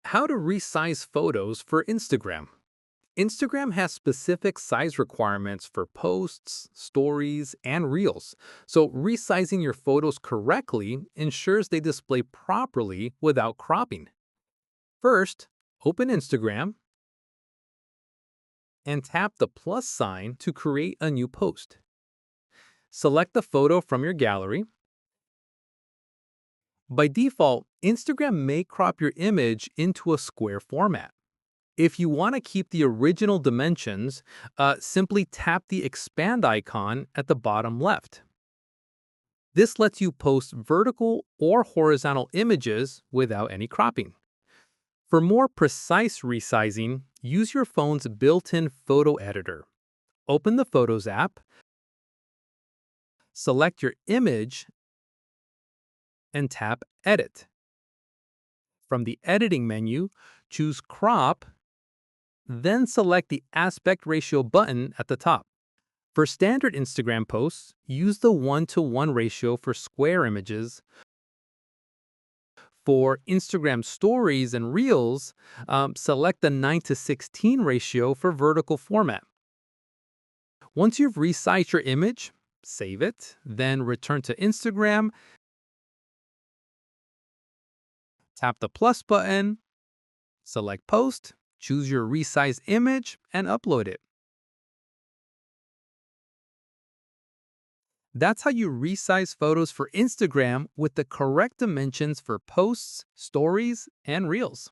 How to resize photos for Instagram. Instagram has specific size requirements for posts, stories, and reels, so resizing your photos correctly ensures they display properly without cropping. First, open Instagram and tap the plus sign to create a new post. Select the photo from your gallery. By default, Instagram may crop your image into a square format. If you want to keep the original dimensions, simply tap the expand icon at the bottom left. This lets you post vertical or horizontal images without any cropping. For more precise resizing, use your phone's built-in photo editor. Open the Photos app, select your image, and tap Edit. From the editing menu, choose Crop, then select the aspect ratio button at the top. For standard Instagram posts, use the 1:1 ratio for square images. For Instagram stories and reels, select the 9:16 ratio for vertical format. Once you've resized your image, save it, then return to Instagram, tap the plus button, select Post, choose your resized image, and upload it. That's how you resize photos for Instagram with the correct dimensions for posts, stories, and reels.